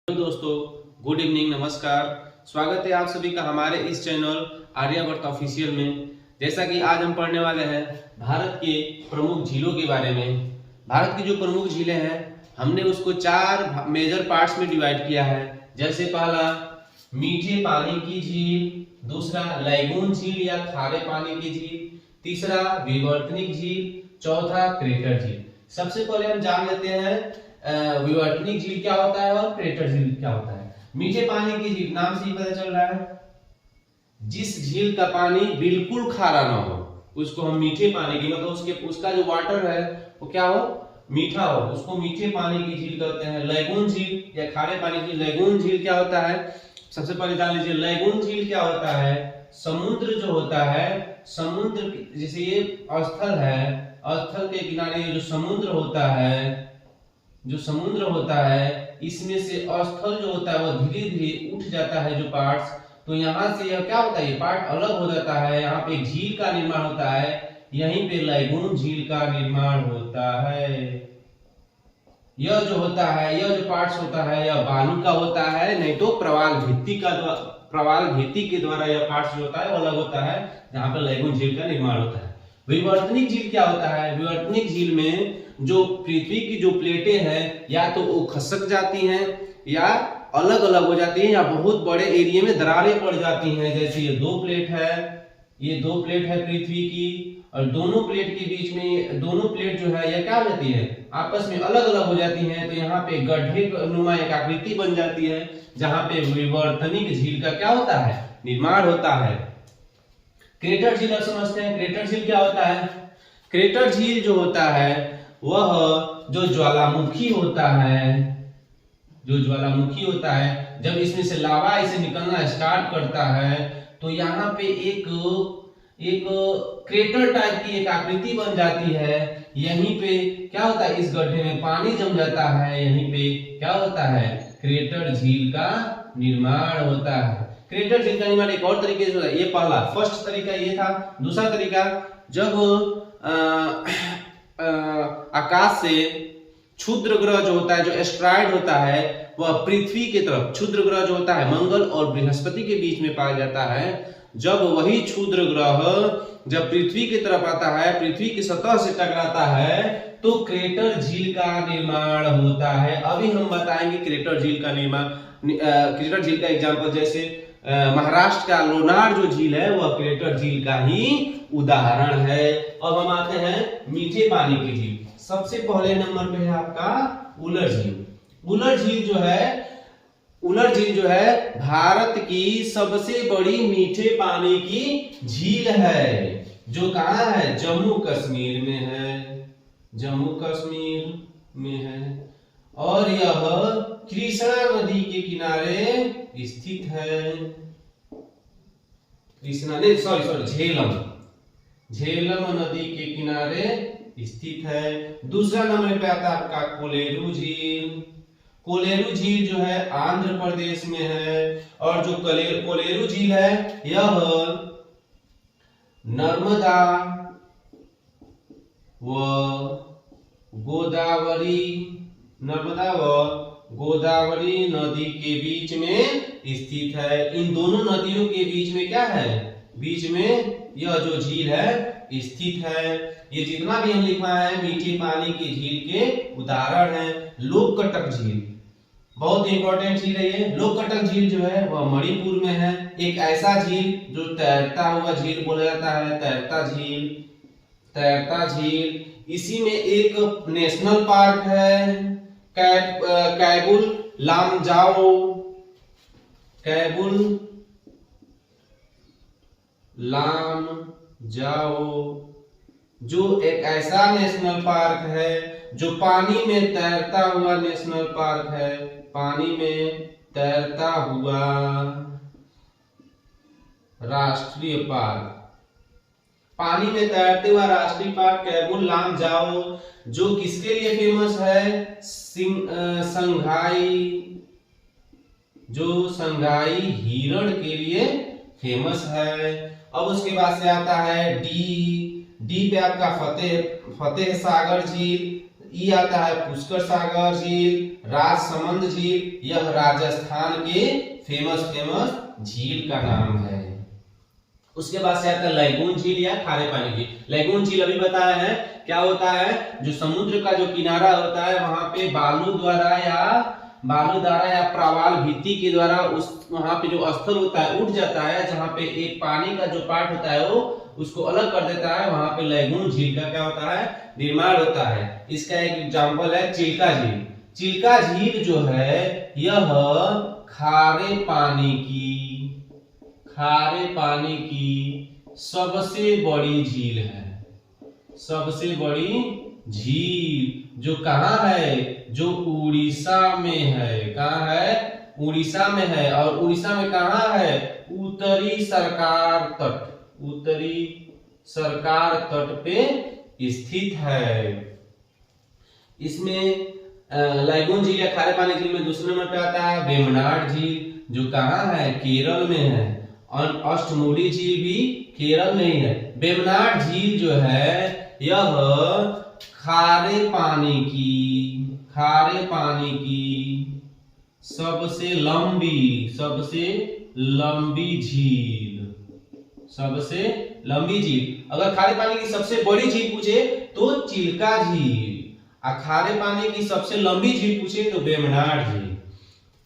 Hello दोस्तों, good evening, नमस्कार। स्वागत है आप सभी का हमारे इस चैनल आर्यवर्त ऑफिशियल में। जैसा कि आज हम पढ़ने वाले हैं भारत के प्रमुख झीलों के बारे में। भारत की जो प्रमुख झीलें हैं हमने उसको 4 मेजर पार्ट्स में डिवाइड किया है। जैसे पहला मीठे पानी की झील, दूसरा लैगून झील या खारे पानी की झील, तीसरा विवर्तनिक झील, चौथा क्रेटर झील। सबसे पहले हम जान लेते हैं विवर्तनिक झील क्या होता है और क्रेटर झील क्या होता है। मीठे पानी की झील, नाम से ही पता चल रहा है, जिस झील का पानी बिल्कुल खारा ना हो उसको हम मीठे पानी की, मतलब उसका जो वाटर है वो क्या हो, मीठा हो, उसको मीठे पानी की झील कहते हैं। लैगून झील या खारे पानी की, लैगून झील क्या होता है, सबसे पहले जान लीजिए। लैगून झील क्या होता है, समुद्र जो होता है, समुद्र जैसे ये स्थल है, स्थल के किनारे जो समुद्र होता है, जो समुद्र होता है इसमें से स्थल जो होता है वो धीरे धीरे उठ जाता है जो पार्ट्स, तो यहाँ से यह क्या होता है, ये पार्ट अलग हो जाता है, यहाँ पे झील का निर्माण होता है, यहीं पे लैगून झील का निर्माण होता है। यह जो होता है, यह जो पार्ट्स होता है यह बालू का होता है, नहीं तो प्रवाल भित्ति के द्वारा यह पार्ट्स जो होता है वो अलग होता है, जहाँ पे लैगून झील का निर्माण होता है। विवर्तनिक झील क्या होता है, विवर्तनिक झील में जो पृथ्वी की जो प्लेटें हैं या तो वो खसक जाती हैं या अलग अलग हो जाती हैं या बहुत बड़े एरिया में दरारें पड़ जाती हैं। जैसे ये 2 प्लेट है, ये 2 प्लेट है पृथ्वी की, और दोनों प्लेट के बीच में, दोनों प्लेट जो है ये क्या हो जाती है, आपस में अलग अलग हो जाती हैं, तो यहाँ पे गड्ढे नुमा एक आकृति बन जाती है, जहां पे विवर्तनिक झील का क्या होता है, निर्माण होता है। क्रेटर झील अब समझते हैं, क्रेटर झील क्या होता है। क्रेटर झील जो होता है वह जो ज्वालामुखी होता है, जो ज्वालामुखी होता है, जब इसमें से लावा इसे निकलना स्टार्ट करता है तो यहाँ पे एक क्रेटर टाइप की एक आकृति बन जाती है। यहीं पे क्या होता है, इस गड्ढे में पानी जम जाता है, यहीं पे क्या होता है, क्रेटर झील का निर्माण होता है। क्रेटर झील का निर्माण एक और तरीके से होता है, ये पहला फर्स्ट तरीका ये था। दूसरा तरीका, जब आकाश से क्षुद्र ग्रह जो होता है, जो एस्ट्रॉयड होता है, वह पृथ्वी की तरफ, क्षुद्र ग्रह जो होता है मंगल और बृहस्पति के बीच में पाया जाता है, जब वही क्षुद्र ग्रह जब पृथ्वी की तरफ आता है, पृथ्वी की सतह से टकराता है, तो क्रेटर झील का निर्माण होता है। अभी हम बताएंगे क्रेटर झील का निर्माण। क्रेटर झील का एग्जांपल जैसे महाराष्ट्र का लोनार जो झील है वह क्रेटर झील का ही उदाहरण है। अब हम आते हैं मीठे पानी की झील। सबसे पहले नंबर पे है आपका उलर झील। उलर झील जो है भारत की सबसे बड़ी मीठे पानी की झील है, जो कहाँ है, जम्मू कश्मीर में है, जम्मू कश्मीर में है, और यह कृष्णा नदी के किनारे स्थित है। कृष्णा नहीं, सॉरी झेलम नदी के किनारे स्थित है। दूसरा नंबर पे आता है आपका कोलेरू झील। कोलेरू झील जो है आंध्र प्रदेश में है, और जो कोलेरू झील है यह नर्मदा व गोदावरी नदी के बीच में स्थित है। इन दोनों नदियों के बीच में क्या है, बीच में यह जो झील है स्थित है। ये जितना भी हम लिखा है मीठे पानी की झील के उदाहरण है। लोककटक झील बहुत इंपॉर्टेंट झील है ये। लोककटक झील जो है वह मणिपुर में है। एक ऐसा झील जो तैरता हुआ झील बोला जाता है, तैरता झील। इसी में एक नेशनल पार्क है, कैबुल लामजाओ, जो एक ऐसा नेशनल पार्क है जो पानी में तैरता हुआ नेशनल पार्क है, पानी में तैरता हुआ राष्ट्रीय पार्क, पानी में तैरते हुआ राष्ट्रीय पार्क कैबुल लामजाओ, जो किसके लिए फेमस है, संघाई हिरण के लिए फेमस है। अब उसके बाद से आता है डी पे आपका फतेह सागर झील। ई आता है पुष्कर सागर झील, राजसमंद झील, यह राजस्थान के फेमस झील का नाम है। उसके बाद से आता है लैगून झील या खारे पानी की। लैगून झील अभी बताया है क्या होता है, जो समुद्र का जो किनारा होता है वहां पे बालू द्वारा या प्रवाल भित्ति के द्वारा उस वहां पे जो स्थल होता है उठ जाता है, जहां पे एक पानी का जो पार्ट होता है वो उसको अलग कर देता है, वहां पे लैगून झील का क्या होता है, निर्माण होता है। इसका एक एग्जांपल है चिल्का झील। चिल्का झील जो है यह खारे पानी की सबसे बड़ी झील है। सबसे बड़ी झील जो कहाँ है, जो उड़ीसा में है। कहाँ है, उड़ीसा में है। और उड़ीसा में कहाँ है, उत्तरी सरकार तट पे स्थित है। इसमें लैगून झील या खारे पानी झील में दूसरे नंबर पे आता है वेम्बनाड झील, जो कहाँ है, केरल में है। और अष्टमुडी झील भी केरल में ही है। वेम्बनाड झील जो है यह खारे पानी की सबसे लंबी झील। अगर खारे पानी की सबसे बड़ी झील पूछे तो चिल्का झील, और खारे पानी की सबसे लंबी झील पूछे तो वेम्बनाड झील।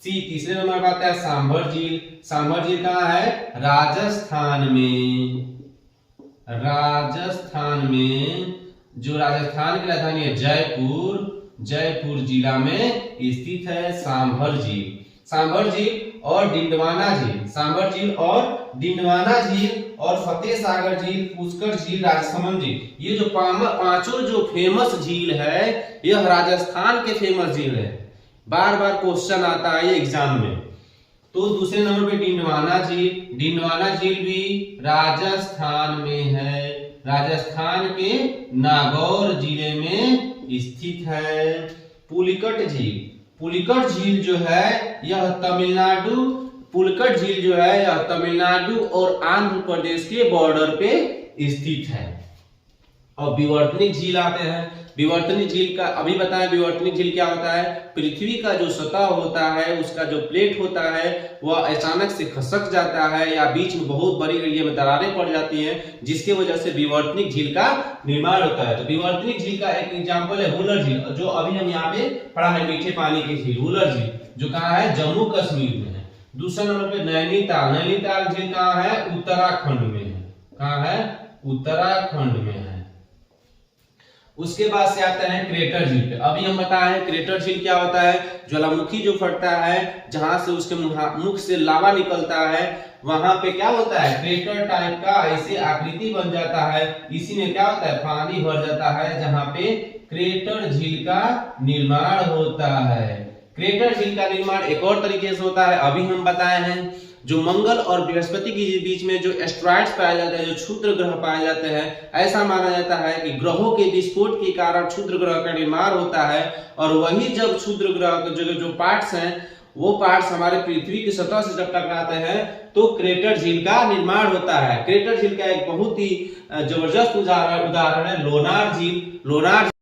तीसरे नंबर पर आता है सांभर झील। सांभर झील कहाँ है, राजस्थान में, जो राजस्थान की राजधानी है जयपुर जिला में स्थित है सांभर झील और डिंडवाना झील और फतेह सागर झील, पुष्कर झील, राजसमंद झील, ये जो पांचों जो फेमस झील है यह राजस्थान के फेमस झील है। बार बार क्वेश्चन आता है एग्जाम में। तो दूसरे नंबर पे डिंडवाना झील भी राजस्थान में है, राजस्थान के नागौर जिले में स्थित है। पुलिकट झील जो है यह तमिलनाडु और आंध्र प्रदेश के बॉर्डर पे स्थित है। और विवर्तनिक झील आते हैं। विवर्तनिक झील का अभी बताया, विवर्तनिक झील क्या होता है, पृथ्वी का जो सतह होता है उसका जो प्लेट होता है वह अचानक से खसक जाता है या बीच में बहुत बड़ी एरिया में दरारें पड़ जाती हैं, जिसके वजह से विवर्तनिक झील का निर्माण होता है। तो विवर्तनिक झील का एक एग्जांपल है हुलर झील, जो अभी हम यहाँ पे पढ़ा है, मीठे पानी की झील हुलर झील, जो कहाँ है, जम्मू कश्मीर में है। दूसरा नंबर पे नैनीताल झील कहाँ है, उत्तराखंड में है। कहाँ है, उत्तराखंड में है। उसके बाद से आता है क्रेटर झील पे। अभी हम बताए हैं क्रेटर झील क्या होता है, ज्वालामुखी जो फटता है, जहां से उसके मुख से लावा निकलता है, वहां पे क्या होता है, क्रेटर टाइप का ऐसे आकृति बन जाता है। इसी में क्या होता है, पानी भर जाता है, जहां पे क्रेटर झील का निर्माण होता है। क्रेटर झील का निर्माण एक और तरीके से होता है, अभी हम बताए हैं। जो मंगल और बृहस्पति के बीच में जो एस्ट्रॉइड्स पाए जाते हैं, जो क्षुद्र ग्रह पाए जाते हैं, ऐसा माना जाता है कि ग्रहों के विस्फोट के कारण क्षुद्र ग्रह का निर्माण होता है। और वही जब क्षुद्र ग्रह के जो पार्ट्स हैं वो पार्ट्स हमारे पृथ्वी की सतह से जब टकराते हैं तो क्रेटर झील का निर्माण होता है। क्रेटर झील का एक बहुत ही जबरदस्त उदाहरण है लोनार झील।